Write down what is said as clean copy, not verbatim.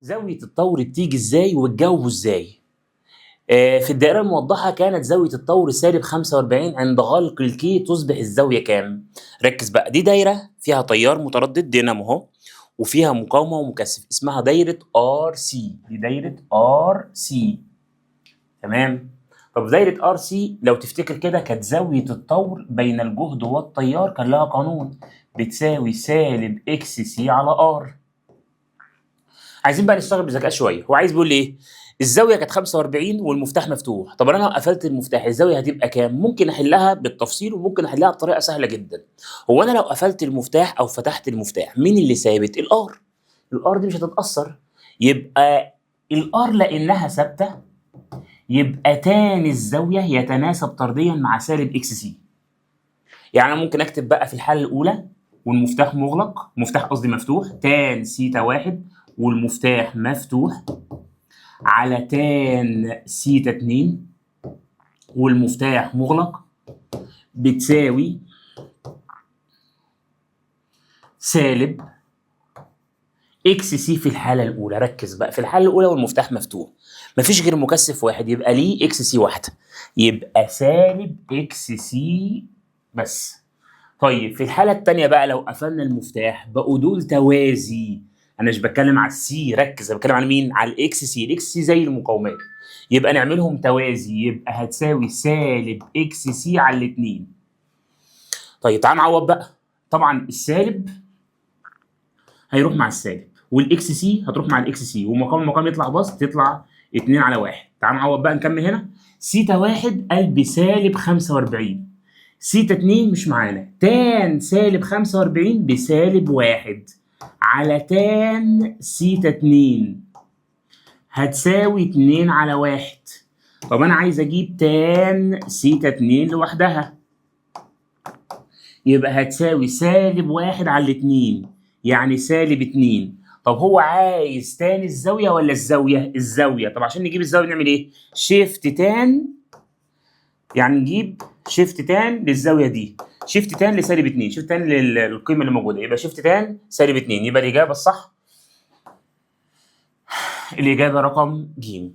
زاوية الطور بتيجي ازاي وتجاوبه ازاي؟ في الدائرة الموضحة كانت زاوية الطور سالب 45 عند غلق الكي تصبح الزاوية كام؟ ركز بقى، دي دايرة فيها تيار متردد دينامو اهو، وفيها مقاومة ومكثف اسمها دايرة ار سي، دي دايرة ار سي. تمام؟ طب دايرة ار سي لو تفتكر كده كانت زاوية الطور بين الجهد والتيار كان لها قانون بتساوي سالب اكس سي على ار. عايزين بقى نشتغل بذكاء شويه، هو عايز بيقول لي ايه؟ الزاويه كانت 45 والمفتاح مفتوح، طب انا لو قفلت المفتاح الزاويه هتبقى كام؟ ممكن احلها بالتفصيل وممكن احلها بطريقه سهله جدا. هو انا لو قفلت المفتاح او فتحت المفتاح مين اللي ثابت؟ الار. الار دي مش هتتاثر، يبقى الار لانها ثابته يبقى تاني الزاويه يتناسب طرديا مع سالب اكس سي. يعني انا ممكن اكتب بقى في الحاله الاولى والمفتاح مغلق، مفتاح قصدي مفتوح، تان سيتا واحد والمفتاح مفتوح على تان سيتا 2 والمفتاح مغلق بتساوي سالب اكس سي في الحالة الأولى. ركز بقى، في الحالة الأولى والمفتاح مفتوح مفيش غير مكثف واحد يبقى ليه اكس سي واحدة، يبقى سالب اكس سي بس. طيب في الحالة التانية بقى لو قفلنا المفتاح بقوا دول توازي، أنا مش بتكلم على السي، ركز أنا بتكلم على مين؟ على الإكس سي، الإكس سي زي المقاومات، يبقى نعملهم توازي يبقى هتساوي سالب إكس سي على الاتنين. طيب تعال نعوض بقى، طبعا السالب هيروح مع السالب والإكس سي هتروح مع الإكس سي ومقام يطلع بسط تطلع 2 على 1. تعال نعوض بقى نكمل هنا، سيتا واحد قال بسالب 45، سيتا 2 مش معانا، تان سالب 45 بسالب 1 على تان سيتا 2 هتساوي 2 على 1. طب أنا عايز أجيب تان سيتا 2 لوحدها، يبقى هتساوي سالب 1 على 2 يعني سالب 2. طب هو عايز تان الزاوية ولا الزاوية؟ الزاوية. طب عشان نجيب الزاوية نعمل إيه؟ شيفت تان، يعني نجيب شيفت تان للزاويه دي، شيفت تان لسالب 2، شيفت تان للقيمه اللي موجوده، يبقى شيفت تان سالب 2، يبقى الاجابه الصح الاجابه رقم ج.